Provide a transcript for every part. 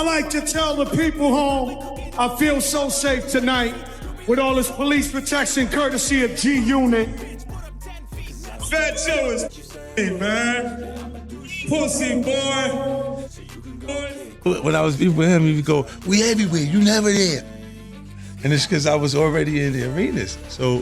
I like to tell the people home, I feel so safe tonight with all this police protection courtesy of G Unit. Fat Joe is man. Pussy boy. When I was with him, he would go, "We everywhere, you never there." And it's because I was already in the arenas. So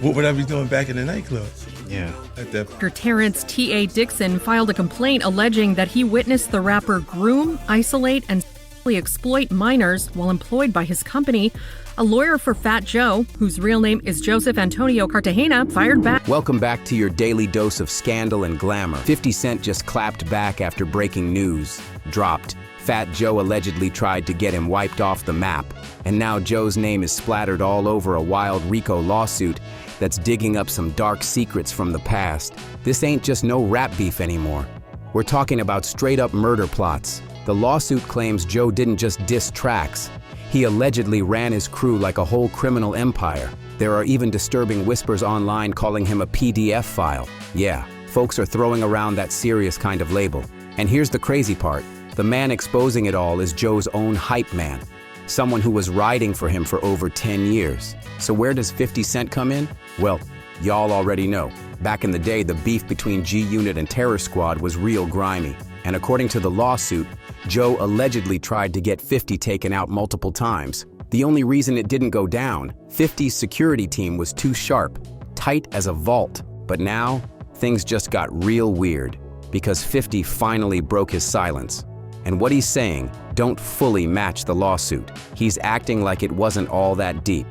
what would I be doing back in the nightclub? Yeah. At that. Dr. Terrence T.A. Dixon filed a complaint alleging that he witnessed the rapper groom, isolate, and sexually exploit minors while employed by his company. A lawyer for Fat Joe, whose real name is Joseph Antonio Cartagena, fired back. Welcome back to your daily dose of scandal and glamour. 50 Cent just clapped back after breaking news dropped. Fat Joe allegedly tried to get him wiped off the map, and now Joe's name is splattered all over a wild RICO lawsuit that's digging up some dark secrets from the past. This ain't just no rap beef anymore. We're talking about straight-up murder plots. The lawsuit claims Joe didn't just diss tracks. He allegedly ran his crew like a whole criminal empire. There are even disturbing whispers online calling him a PDF file. Yeah, folks are throwing around that serious kind of label. And here's the crazy part. The man exposing it all is Joe's own hype man, someone who was riding for him for over 10 years. So where does 50 Cent come in? Well, y'all already know. Back in the day, the beef between G Unit and Terror Squad was real grimy. And according to the lawsuit, Joe allegedly tried to get 50 taken out multiple times. The only reason it didn't go down, 50's security team was too sharp, tight as a vault. But now, things just got real weird, because 50 finally broke his silence. And what he's saying don't fully match the lawsuit. He's acting like it wasn't all that deep.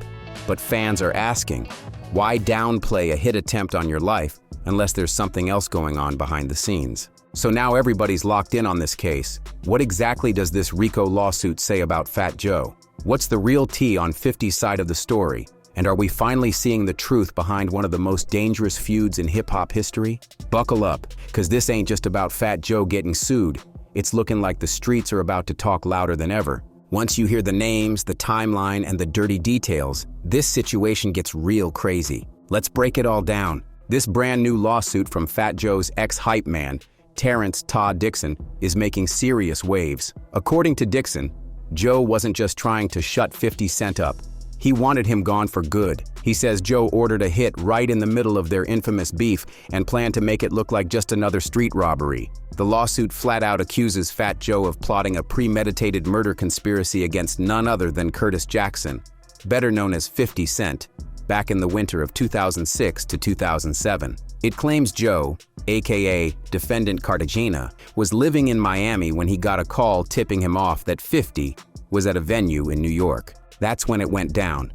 But fans are asking, why downplay a hit attempt on your life unless there's something else going on behind the scenes? So now everybody's locked in on this case. What exactly does this RICO lawsuit say about Fat Joe? What's the real tea on 50's side of the story? And are we finally seeing the truth behind one of the most dangerous feuds in hip-hop history? Buckle up, because this ain't just about Fat Joe getting sued. It's looking like the streets are about to talk louder than ever. Once you hear the names, the timeline, and the dirty details, this situation gets real crazy. Let's break it all down. This brand new lawsuit from Fat Joe's ex-hype man, Terrence Todd Dixon, is making serious waves. According to Dixon, Joe wasn't just trying to shut 50 Cent up. He wanted him gone for good. He says Joe ordered a hit right in the middle of their infamous beef and planned to make it look like just another street robbery. The lawsuit flat out accuses Fat Joe of plotting a premeditated murder conspiracy against none other than Curtis Jackson, better known as 50 Cent, back in the winter of 2006 to 2007. It claims Joe, aka defendant Cartagena, was living in Miami when he got a call tipping him off that 50 was at a venue in New York. That's when it went down.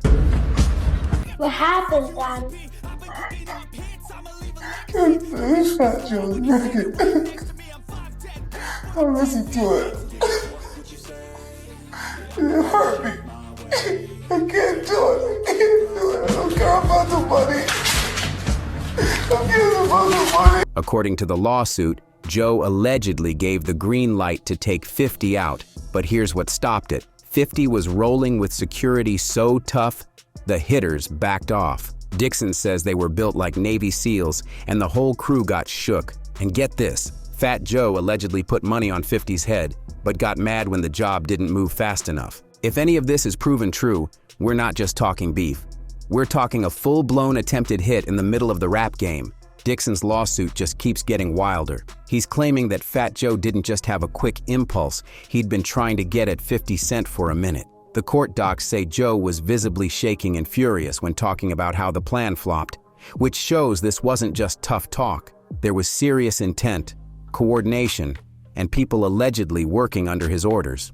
What happened, Dad? It's Fat Joe's record. I listened to it. It hurt me. I can't do it. I can't do it. I don't care about the money. I care about the money. According to the lawsuit, Joe allegedly gave the green light to take 50 out, but here's what stopped it. 50 was rolling with security so tough, the hitters backed off. Dixon says they were built like Navy SEALs, and the whole crew got shook. And get this, Fat Joe allegedly put money on 50's head, but got mad when the job didn't move fast enough. If any of this is proven true, we're not just talking beef. We're talking a full-blown attempted hit in the middle of the rap game. Dixon's lawsuit just keeps getting wilder. He's claiming that Fat Joe didn't just have a quick impulse, he'd been trying to get at 50 Cent for a minute. The court docs say Joe was visibly shaking and furious when talking about how the plan flopped, which shows this wasn't just tough talk. There was serious intent, coordination, and people allegedly working under his orders.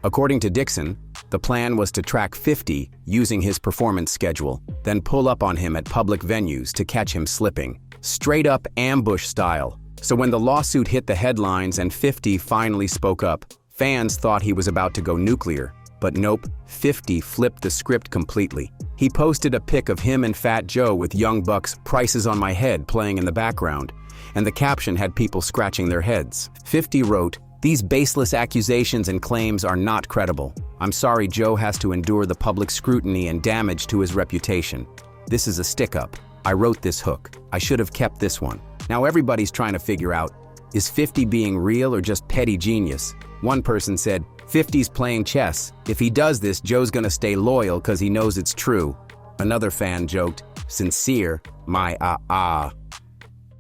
According to Dixon, the plan was to track 50 using his performance schedule, then pull up on him at public venues to catch him slipping. Straight up ambush style. So when the lawsuit hit the headlines and 50 finally spoke up, fans thought he was about to go nuclear. But nope, 50 flipped the script completely. He posted a pic of him and Fat Joe with Young Buck's "Prices on My Head" playing in the background, and the caption had people scratching their heads. 50 wrote, "These baseless accusations and claims are not credible. I'm sorry Joe has to endure the public scrutiny and damage to his reputation. This is a stick-up. I wrote this hook. I should have kept this one." Now everybody's trying to figure out, is 50 being real or just petty genius? One person said, 50's playing chess. If he does this, Joe's gonna stay loyal because he knows it's true. Another fan joked, sincere, my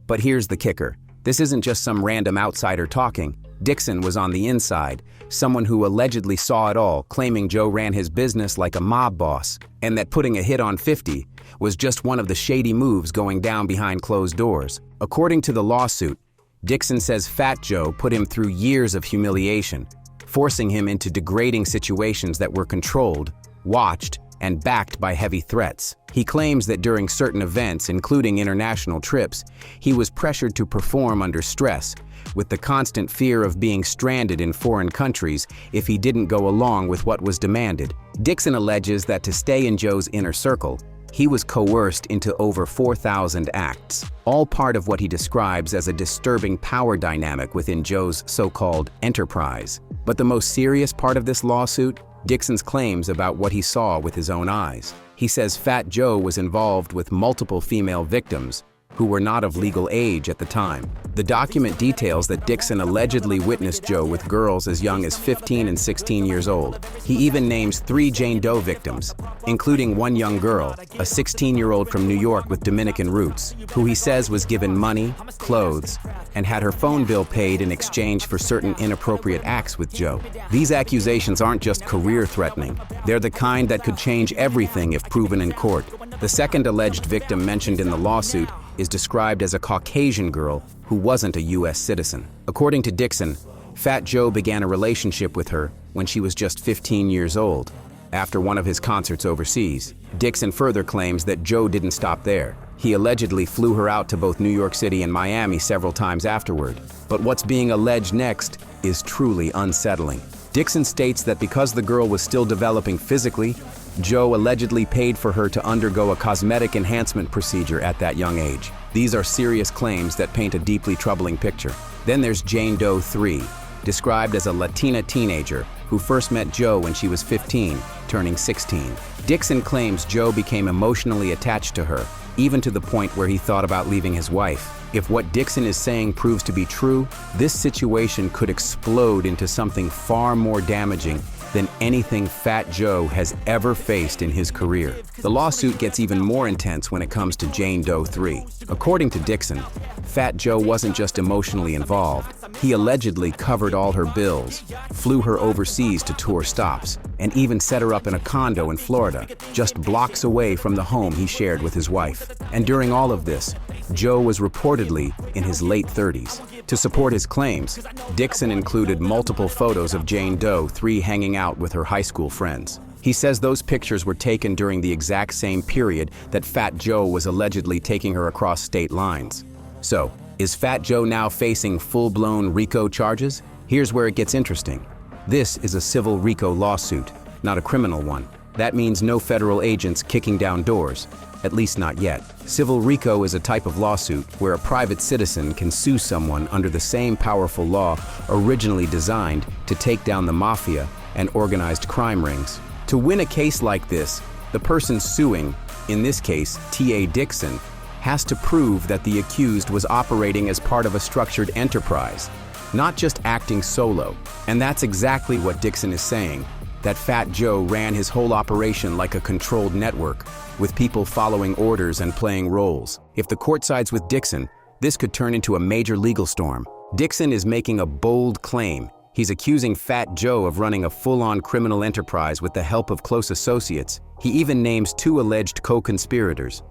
But here's the kicker. This isn't just some random outsider talking. Dixon was on the inside, someone who allegedly saw it all, claiming Joe ran his business like a mob boss, and that putting a hit on 50 was just one of the shady moves going down behind closed doors. According to the lawsuit, Dixon says Fat Joe put him through years of humiliation, forcing him into degrading situations that were controlled, watched, and backed by heavy threats. He claims that during certain events, including international trips, he was pressured to perform under stress, with the constant fear of being stranded in foreign countries if he didn't go along with what was demanded. Dixon alleges that to stay in Joe's inner circle, he was coerced into over 4,000 acts, all part of what he describes as a disturbing power dynamic within Joe's so-called enterprise. But the most serious part of this lawsuit, Dixon's claims about what he saw with his own eyes. He says Fat Joe was involved with multiple female victims who were not of legal age at the time. The document details that Dixon allegedly witnessed Joe with girls as young as 15 and 16 years old. He even names 3 Jane Doe victims, including one young girl, a 16-year-old from New York with Dominican roots, who he says was given money, clothes, and had her phone bill paid in exchange for certain inappropriate acts with Joe. These accusations aren't just career-threatening. They're the kind that could change everything if proven in court. The second alleged victim mentioned in the lawsuit is described as a Caucasian girl who wasn't a U.S. citizen. According to Dixon, Fat Joe began a relationship with her when she was just 15 years old, after one of his concerts overseas. Dixon further claims that Joe didn't stop there. He allegedly flew her out to both New York City and Miami several times afterward. But what's being alleged next is truly unsettling. Dixon states that because the girl was still developing physically, Joe allegedly paid for her to undergo a cosmetic enhancement procedure at that young age. These are serious claims that paint a deeply troubling picture. Then there's Jane Doe 3, described as a Latina teenager who first met Joe when she was 15, turning 16. Dixon claims Joe became emotionally attached to her, even to the point where he thought about leaving his wife. If what Dixon is saying proves to be true, this situation could explode into something far more damaging than anything Fat Joe has ever faced in his career. The lawsuit gets even more intense when it comes to Jane Doe 3. According to Dixon, Fat Joe wasn't just emotionally involved. He allegedly covered all her bills, flew her overseas to tour stops, and even set her up in a condo in Florida, just blocks away from the home he shared with his wife. And during all of this, Joe was reportedly in his late 30s. To support his claims, Dixon included multiple photos of Jane Doe 3 hanging out with her high school friends. He says those pictures were taken during the exact same period that Fat Joe was allegedly taking her across state lines. So, is Fat Joe now facing full-blown RICO charges? Here's where it gets interesting. This is a civil RICO lawsuit, not a criminal one. That means no federal agents kicking down doors, at least not yet. Civil RICO is a type of lawsuit where a private citizen can sue someone under the same powerful law originally designed to take down the mafia and organized crime rings. To win a case like this, the person suing, in this case T.A. Dixon, has to prove that the accused was operating as part of a structured enterprise, not just acting solo. And that's exactly what Dixon is saying, that Fat Joe ran his whole operation like a controlled network, with people following orders and playing roles. If the court sides with Dixon, this could turn into a major legal storm. Dixon is making a bold claim. He's accusing Fat Joe of running a full-on criminal enterprise with the help of close associates. He even names 2 alleged co-conspirators,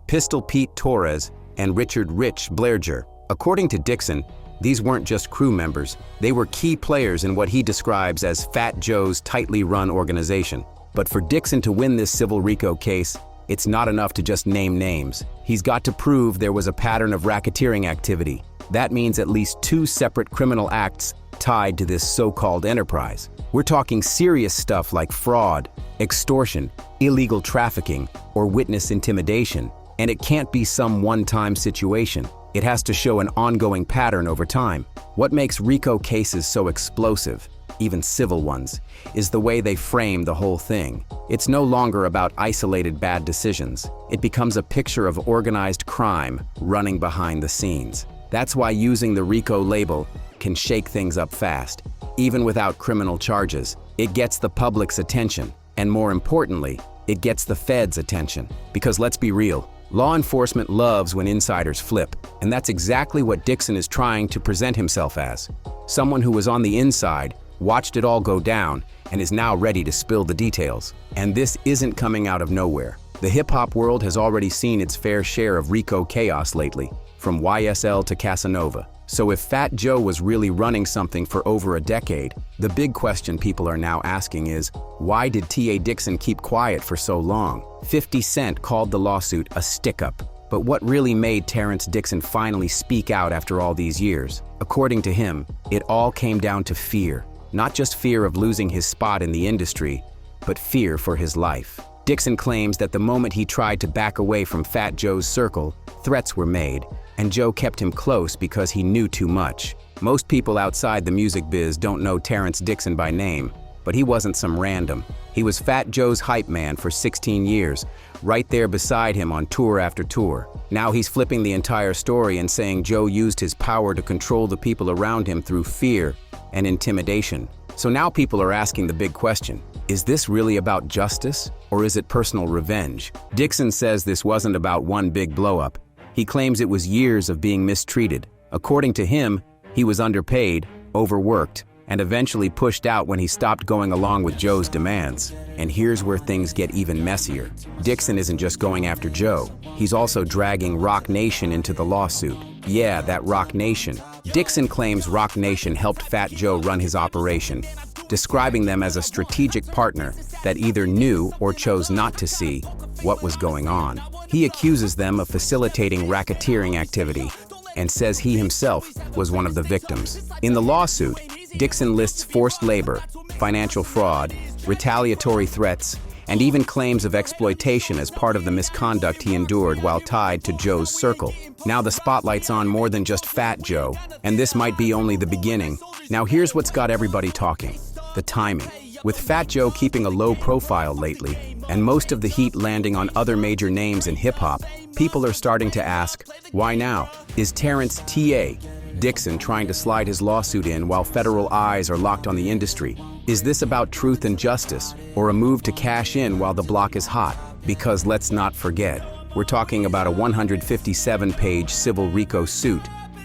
Pistol Pete Torres and Richard Rich Blairger. According to Dixon, these weren't just crew members, they were key players in what he describes as Fat Joe's tightly run organization. But for Dixon to win this civil RICO case, it's not enough to just name names. He's got to prove there was a pattern of racketeering activity. That means at least 2 separate criminal acts tied to this so-called enterprise. We're talking serious stuff like fraud, extortion, illegal trafficking, or witness intimidation. And it can't be some one-time situation. It has to show an ongoing pattern over time. What makes RICO cases so explosive, even civil ones, is the way they frame the whole thing. It's no longer about isolated bad decisions. It becomes a picture of organized crime running behind the scenes. That's why using the RICO label can shake things up fast. Even without criminal charges, it gets the public's attention. And more importantly, it gets the Fed's attention. Because let's be real, law enforcement loves when insiders flip. And that's exactly what Dixon is trying to present himself as. Someone who was on the inside, watched it all go down, and is now ready to spill the details. And this isn't coming out of nowhere. The hip-hop world has already seen its fair share of RICO chaos lately, from YSL to Casanova. So if Fat Joe was really running something for over a decade, the big question people are now asking is, why did T.A. Dixon keep quiet for so long? 50 Cent called the lawsuit a stick-up. But what really made Terrence Dixon finally speak out after all these years? According to him, it all came down to fear. Not just fear of losing his spot in the industry, but fear for his life. Dixon claims that the moment he tried to back away from Fat Joe's circle, threats were made, and Joe kept him close because he knew too much. Most people outside the music biz don't know Terrence Dixon by name, but he wasn't some random. He was Fat Joe's hype man for 16 years, right there beside him on tour after tour. Now he's flipping the entire story and saying Joe used his power to control the people around him through fear and intimidation. So now people are asking the big question, is this really about justice, or is it personal revenge? Dixon says this wasn't about one big blow-up. He claims it was years of being mistreated. According to him, he was underpaid, overworked, and eventually pushed out when he stopped going along with Joe's demands. And here's where things get even messier. Dixon isn't just going after Joe. He's also dragging Roc Nation into the lawsuit. Yeah, that Roc Nation. Dixon claims Roc Nation helped Fat Joe run his operation, describing them as a strategic partner that either knew or chose not to see what was going on. He accuses them of facilitating racketeering activity and says he himself was one of the victims. In the lawsuit, Dixon lists forced labor, financial fraud, retaliatory threats, and even claims of exploitation as part of the misconduct he endured while tied to Joe's circle. Now the spotlight's on more than just Fat Joe, and this might be only the beginning. Now here's what's got everybody talking: the timing. With Fat Joe keeping a low profile lately, and most of the heat landing on other major names in hip-hop, people are starting to ask, why now? Is Terrence T.A. Dixon trying to slide his lawsuit in while federal eyes are locked on the industry? Is this about truth and justice, or a move to cash in while the block is hot? Because let's not forget, we're talking about a 157-page civil RICO suit,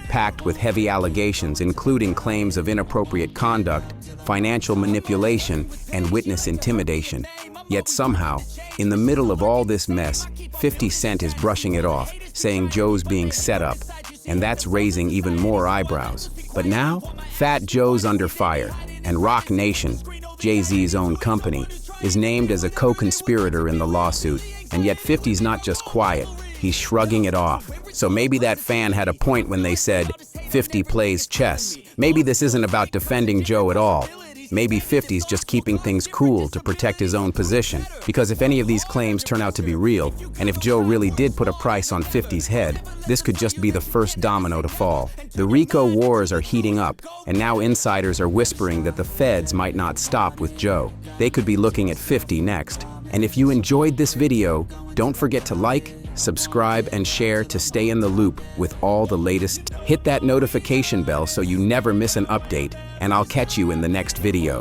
packed with heavy allegations including claims of inappropriate conduct, financial manipulation, and witness intimidation. Yet somehow, in the middle of all this mess, 50 Cent is brushing it off, saying Joe's being set up, and that's raising even more eyebrows. But now, Fat Joe's under fire, and Roc Nation, Jay-Z's own company, is named as a co-conspirator in the lawsuit, and yet 50's not just quiet, he's shrugging it off. So maybe that fan had a point when they said, 50 plays chess. Maybe this isn't about defending Joe at all. Maybe 50's just keeping things cool to protect his own position. Because if any of these claims turn out to be real, and if Joe really did put a price on 50's head, this could just be the first domino to fall. The RICO wars are heating up, and now insiders are whispering that the feds might not stop with Joe. They could be looking at 50 next. And if you enjoyed this video, don't forget to like, subscribe, and share to stay in the loop with all the latest. Hit that notification bell so you never miss an update, and I'll catch you in the next video.